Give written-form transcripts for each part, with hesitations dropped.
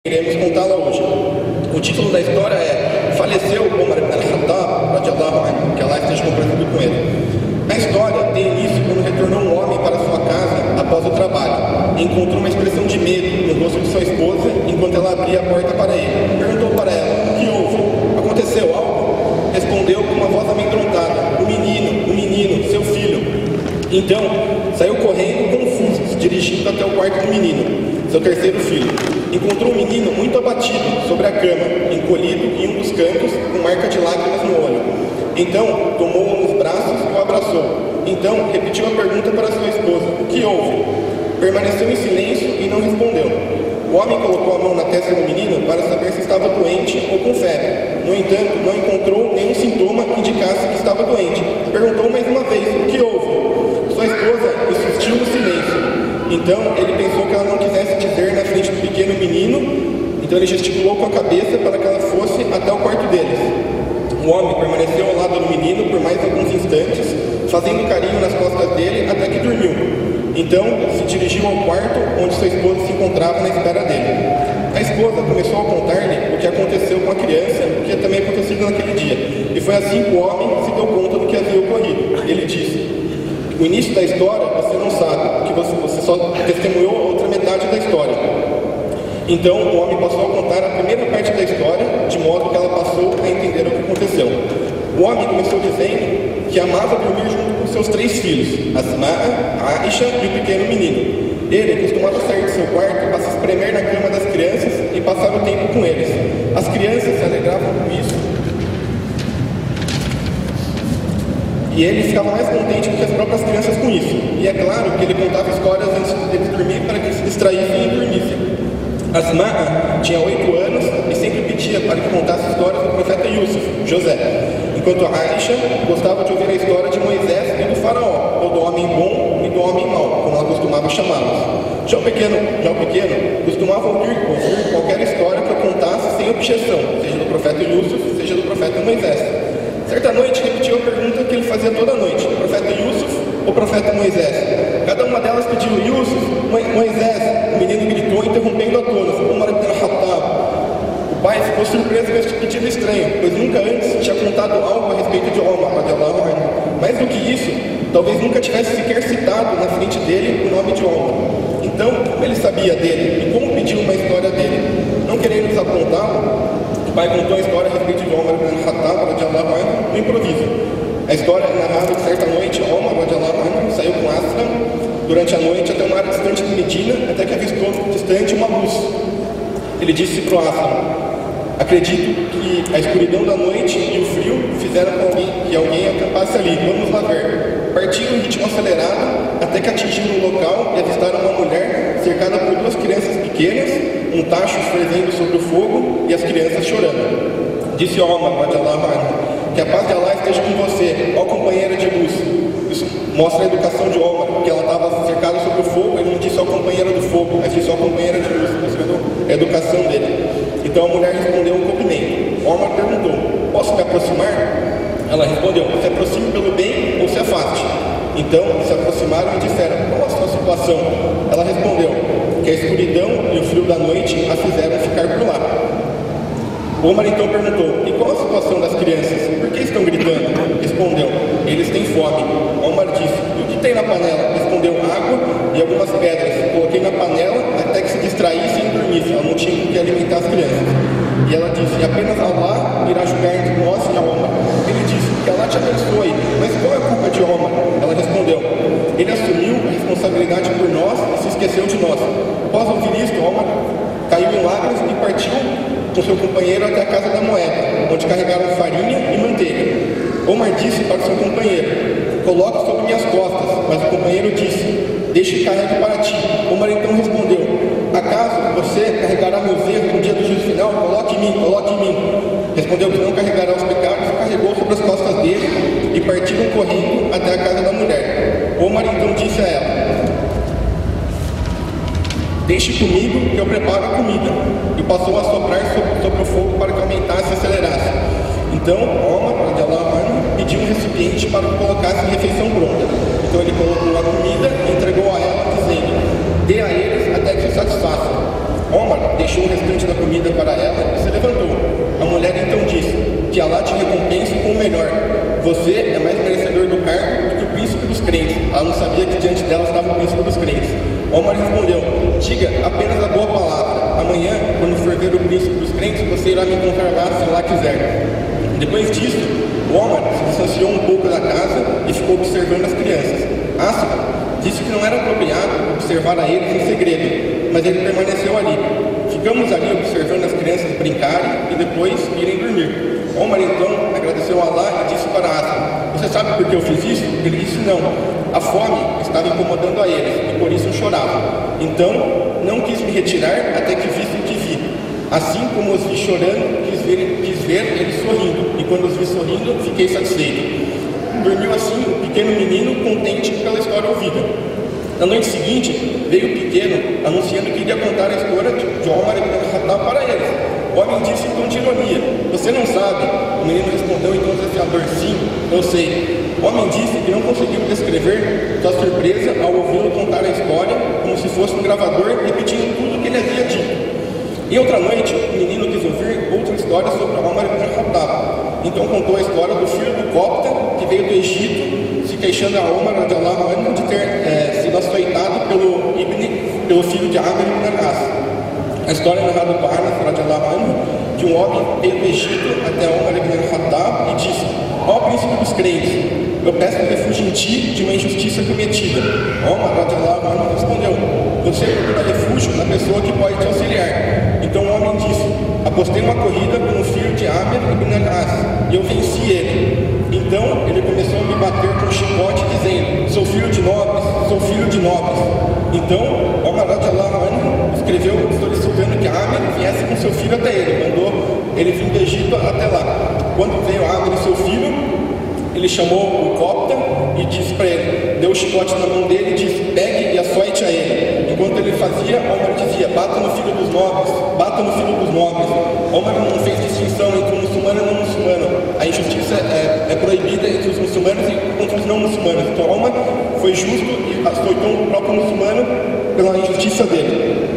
Iremos contá-la hoje. O título da história é Faleceu Omar ibn al-Khattab, radiallahu anhu, que Allah esteja comprazido com ele. A história tem início quando retornou um homem para sua casa após o trabalho e encontrou uma expressão de medo no rosto de sua esposa enquanto ela abria a porta para ele. Perguntou para ela: o que houve? Aconteceu algo? Respondeu com uma voz amedrontada: o menino, seu filho. Então, saiu correndo confuso, se dirigindo até o quarto do menino, seu terceiro filho. Encontrou o menino muito abatido sobre a cama, encolhido em um dos cantos, com marca de lágrimas no olho. Então, tomou-o nos braços e o abraçou. Então, repetiu a pergunta para sua esposa: o que houve? Permaneceu em silêncio e não respondeu. O homem colocou a mão na testa do menino para saber se estava doente ou com febre. No entanto, não encontrou nenhum sintoma que indicasse que estava doente. Perguntou mais uma vez: o que houve? Sua esposa insistiu no silêncio. Então, ele pensou que ela não quisesse dizer na frente do pequeno menino. Então, ele gesticulou com a cabeça para que ela fosse até o quarto deles. O homem permaneceu ao lado do menino por mais alguns instantes, fazendo carinho nas costas dele até que dormiu. Então, se dirigiu ao quarto onde sua esposa se encontrava na espera dele. A esposa começou a contar-lhe o que aconteceu com a criança, o que também acontecido naquele dia. E foi assim que o homem se deu conta do que havia ocorrido. Ele disse: o início da história você não sabe, que você só testemunhou a outra metade da história. Então o homem passou a contar a primeira parte da história, de modo que ela passou a entender o que aconteceu. O homem começou dizendo que amava dormir junto com seus 3 filhos, Asma, Aisha e o pequeno menino. Ele costumava sair de seu quarto para se espremer na cama das crianças e passar o tempo com eles. As crianças se alegravam com isso, e ele ficava mais contente do que as próprias crianças com isso. E é claro que ele contava histórias antes deles dormir para que eles se distraíssem e dormissem. Asma tinha 8 anos e sempre pedia para que contasse histórias do profeta Yusuf, José. Enquanto Aisha gostava de ouvir a história de Moisés e do faraó, ou do homem bom e do homem mau, como ela costumava chamá-los. Já o pequeno costumava ouvir qualquer história que eu contasse sem objeção, seja do profeta Yusuf, seja do profeta Moisés. Certa noite, repetiu a pergunta que ele fazia toda noite: profeta Yusuf ou profeta Moisés? Cada uma delas pediu: Yusuf, Moisés. O menino gritou, interrompendo a todos: Omar ibn al-Khattab. O pai ficou surpreso com este pedido estranho, pois nunca antes tinha contado algo a respeito de Omar, radiallahu anhu. Mais do que isso, talvez nunca tivesse sequer citado na frente dele o nome de Omar. Então, como ele sabia dele e como pediu uma história dele? Não querendo desapontá-lo, o pai contou a história a respeito de Omar ibn al-Khattab, radiallahu anhu, no improviso. A história narrava que certa noite Omar, radiallahu anhu, saiu com Asra durante a noite até uma área distante de Medina, até que avistou distante uma luz. Ele disse para o Asra: acredito que a escuridão da noite e o frio fizeram com que alguém acampasse ali. Vamos lá ver. Partiram em ritmo acelerado até que atingiram o local e avistaram uma mulher cercada por 2 crianças pequenas, um tacho fervendo sobre o fogo e as crianças chorando. Disse Omar, radiallahu anhu: que a paz de Allah esteja com você, ó companheira de luz. Isso mostra a educação de Omar, porque ela estava cercada sobre o fogo. Ele não disse ó companheira do fogo, mas disse ó companheira de luz, mostrando a educação dele. Então a mulher respondeu um cumprimento. Omar perguntou: posso me aproximar? Ela respondeu: se aproxime pelo bem ou se afaste. Então se aproximaram e disseram: qual a sua situação? Ela respondeu que a escuridão e o frio da noite a fizeram ficar por lá. Omar então perguntou: e qual a situação das crianças? Por que estão gritando? Respondeu: eles têm fome. Omar disse: e o que tem na panela? Respondeu: água e algumas pedras. Coloquei na panela até que se distraíssem e dormissem. Ela não tinha com que alimentar as crianças. E ela disse: e apenas Allah irá julgar entre nós e a Omar. Ele disse: que Allah te abençoe. Mas qual é a culpa de Omar? Ela respondeu: ele assumiu a responsabilidade por nós e se esqueceu de nós. Após ouvir isto, Omar caiu em lágrimas e partiu com seu companheiro até a casa da moeda, onde carregaram farinha e manteiga. Omar disse para seu companheiro: coloque sobre minhas costas. Mas o companheiro disse: deixe que carregue para ti. Omar então respondeu: acaso você carregará meus erros no dia do juízo final? Coloque em mim, coloque em mim. Respondeu que não carregará os pecados, e carregou sobre as costas dele e partiram correndo até a casa da mulher. Omar então disse a ela: deixe comigo que eu preparo a comida. E passou a soprar sobre o fogo para que aumentasse e acelerasse. Então Omar, radiallahu anhu, pediu um recipiente para que colocasse a refeição pronta. Então ele colocou a comida e entregou a ela, dizendo: dê a eles até que se satisfaçam. Omar deixou deixou o restante da comida para ela e se levantou. A mulher então disse: que Allah te recompense com o melhor. Você é mais merecedor do cargo do que o príncipe dos crentes. Ela não sabia que diante dela estava o príncipe dos crentes. Omar respondeu: diga apenas a boa palavra. Amanhã, quando for ver o príncipe dos crentes, você irá me encontrar lá, se Allah quiser. Depois disso, o Omar se distanciou um pouco da casa e ficou observando as crianças. Asma disse que não era apropriado observar a eles em segredo, mas ele permaneceu ali. Ficamos ali observando as crianças brincarem e depois irem dormir. Omar então agradeceu a Allah e disse para Asma: você sabe por que eu fiz isso? Ele disse: não. A fome estava incomodando a eles e por isso eu chorava. Então não quis me retirar até que visse o que vi. Assim como os vi chorando, quis ver eles sorrindo, e quando os vi sorrindo, fiquei satisfeito. Dormiu assim o pequeno menino, contente pela história ouvida. Na noite seguinte, veio o pequeno, anunciando que iria contar a história de Omar ibn al-Khattab para eles. O homem disse em tom de ironia: você não sabe? O menino respondeu em tom desafiador: sim, eu sei. O homem disse que não conseguiu descrever sua surpresa ao ouvi-lo contar a história, como se fosse um gravador repetindo tudo o que ele havia dito. E outra noite, o menino quis ouvir outra história sobre Omar ibn al-Khattab. Então contou a história do filho do Copta, que veio do Egito, se queixando a Omar radiallahu anhu de ter sido açoitado pelo filho de Amr ibn al-As. A história narrada por Anas radiallahu anhu, de um homem veio do Egito até Omar ibn al-Khattab e disse: ó príncipe dos crentes, eu peço refúgio em ti de uma injustiça cometida. Omar radiallahu anhu respondeu: você procura refúgio na pessoa que pode te auxiliar. Então o homem disse: apostei uma corrida com o filho de Amr ibn al-As e eu venci ele. Então ele começou a me bater com um chicote, dizendo: sou filho de nobres, sou filho de nobres. Então Omar radiallahu anhu escreveu solicitando que Amr viesse com seu filho até ele. Mandou ele vir do Egito até lá. Quando veio Amr e seu filho, ele chamou o Copta e disse para ele, deu o chicote na mão dele e disse: pegue e açoite a ele. Enquanto ele fazia, Omar dizia: bata no filho dos nobres, bata no filho dos nobres. Omar não fez distinção entre o muçulmano e o não muçulmano. A injustiça é proibida entre os muçulmanos e contra os não muçulmanos. Então Omar foi justo e açoitou o próprio muçulmano pela injustiça dele.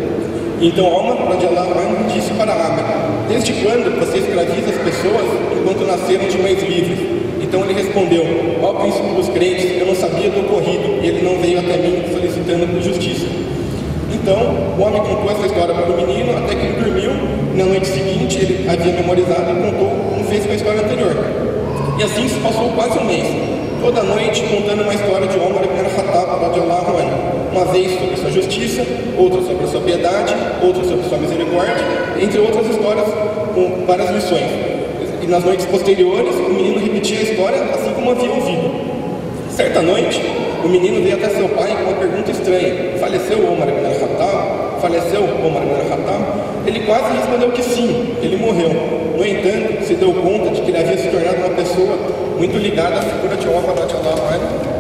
Então Omar radiallahu anhu disse para Amr: desde quando você escraviza as pessoas enquanto nasceram de mães livres? Então ele respondeu: ó príncipe dos crentes, eu não sabia do ocorrido e ele não veio até mim solicitando justiça. Então o homem contou essa história para o menino até que ele dormiu. Na noite seguinte ele havia memorizado e contou como fez com a história anterior. E assim se passou quase um mês, toda noite contando uma história de Omar ibn al-Khattab radiallahu anhu. Uma vez sobre sua justiça, outra sobre sua piedade, outra sobre sua misericórdia, entre outras histórias com várias lições. E nas noites posteriores, o menino repetia a história assim como havia ouvido. Certa noite, o menino veio até seu pai com uma pergunta estranha: faleceu Omar ibn al-Khattab? Faleceu Omar ibn al-Khattab? Ele quase respondeu que sim, ele morreu. No entanto, se deu conta de que ele havia se tornado uma pessoa muito ligada à figura de Omar radiallahu anhu,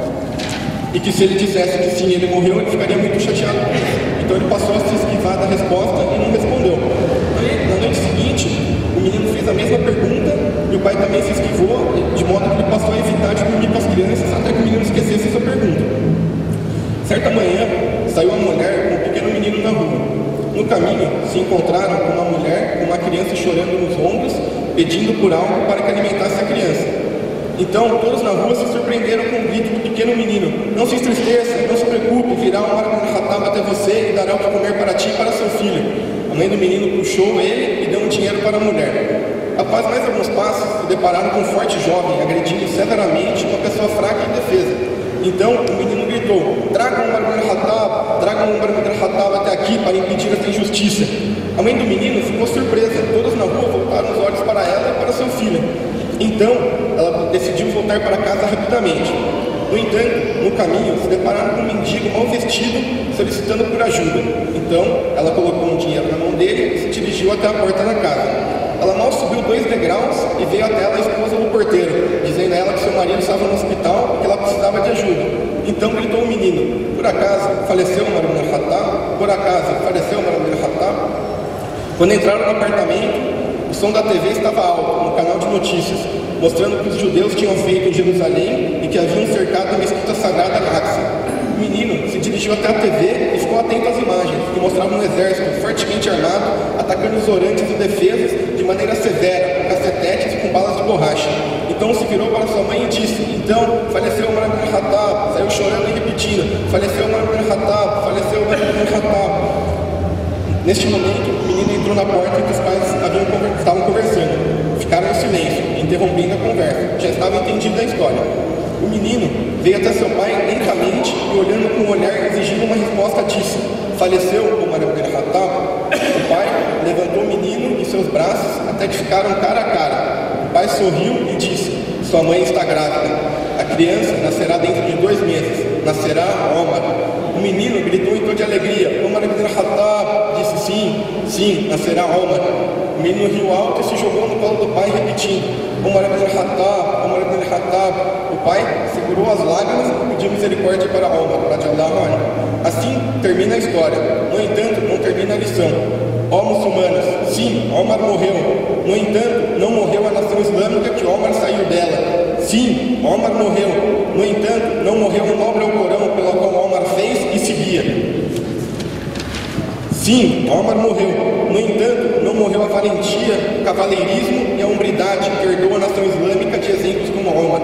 e que se ele dissesse que sim, ele morreu, ele ficaria muito chateado com isso. Então ele passou a se esquivar da resposta e não respondeu. Na noite seguinte, o menino fez a mesma pergunta e o pai também se esquivou, de modo que ele passou a evitar de dormir com as crianças até que o menino esquecesse essa pergunta. Certa manhã, saiu uma mulher com um pequeno menino na rua. No caminho, se encontraram com uma mulher com uma criança chorando nos ombros, pedindo por algo para que alimentasse a criança. Então todos na rua se surpreenderam com o grito do pequeno menino: não se entristeça, não se preocupe, virá Omar ibn al-Khattab até você e dará o que comer para ti e para seu filho. A mãe do menino puxou ele e deu um dinheiro para a mulher. Após mais alguns passos, se depararam com um forte jovem, agredindo severamente uma pessoa fraca e indefesa. Então o menino gritou: tragam Omar ibn al-Khattab, tragam Omar ibn al-Khattab até aqui para impedir essa injustiça. A mãe do menino ficou surpresa. Todos na rua voltaram os olhos para ela e para seu filho. Então ela decidiu voltar para casa rapidamente. No entanto, no caminho, se depararam com um mendigo mal vestido solicitando por ajuda. Então ela colocou um dinheiro na mão dele e se dirigiu até a porta da casa. Ela mal subiu 2 degraus e veio até ela a esposa do porteiro, dizendo a ela que seu marido estava no hospital e que ela precisava de ajuda. Então gritou o menino: por acaso faleceu Omar ibn al-Khattab? Por acaso faleceu Omar ibn al-Khattab? Quando entraram no apartamento, o som da TV estava alto, no canal de notícias, mostrando o que os judeus tinham feito em Jerusalém e que haviam cercado a mesquita sagrada Al-Aqsa. O menino se dirigiu até a TV e ficou atento às imagens, que mostravam um exército fortemente armado, atacando os orantes e defesas de maneira severa, com cacetetes e com balas de borracha. Então se virou para sua mãe e disse: então, faleceu Umar ibn Khattab, saiu chorando e repetindo: faleceu Umar ibn Khattab, faleceu Umar ibn Khattab. Neste momento, o menino entrou na porta em que os pais estavam conversando. Ficaram em silêncio, interrompendo a conversa. Já estava entendida a história. O menino veio até seu pai lentamente e, olhando com um olhar exigindo uma resposta, disse: faleceu Umar ibn Khattab? O pai levantou o menino em seus braços até que ficaram cara a cara. O pai sorriu e disse: sua mãe está grávida. A criança nascerá dentro de 2 meses. Nascerá Omar. O menino gritou em tom de alegria: Umar ibn Khattab. Disse: sim, nascerá Omar. O menino riu alto e se jogou no colo do pai, repetindo: Umar ibn Khattab, Umar ibn Khattab. O pai segurou as lágrimas e pediu misericórdia para Omar. Assim termina a história. No entanto, não termina a lição. Ó muçulmanos, sim, Omar morreu. No entanto, não morreu a nação islâmica que Omar saiu dela. Sim, Omar morreu. No entanto, não morreu o nobre Alcorão pelo qual Omar fez e seguia. Sim, Omar morreu. No entanto, não morreu a valentia, o cavaleirismo e a hombridade que herdou a nação islâmica de exemplos como Omar.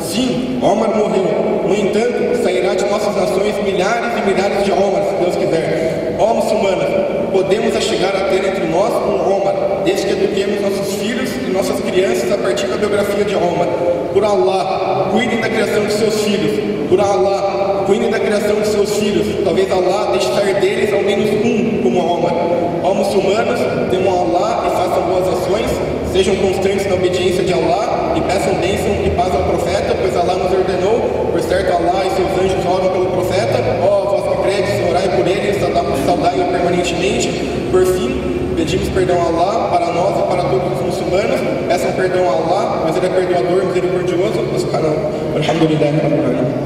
Sim, Omar morreu. No entanto, sairá de nossas nações milhares e milhares de Omar, se Deus quiser. Ó muçulmanos, podemos chegar a ter entre nós um Omar, desde que eduquemos nossos filhos e nossas crianças a partir da biografia de Omar. Por Allah, cuidem da criação de seus filhos. Por Allah, cuidem da criação de seus filhos. Talvez Allah deixe sair deles ao menos um como Omar. Ó muçulmanos, temam Allah e façam boas ações. Sejam constantes na obediência de Allah e peçam bênção e paz ao profeta, pois Allah nos ordenou. Por certo, Allah e seus anjos oram pelo profeta. Ó vós que credes, orai por ele e saudai-o permanentemente. Por fim, pedimos perdão a Allah para nós e para todos os muçulmanos. Peçam perdão a Allah, pois ele é perdoador, misericordioso. Alhamdulillah.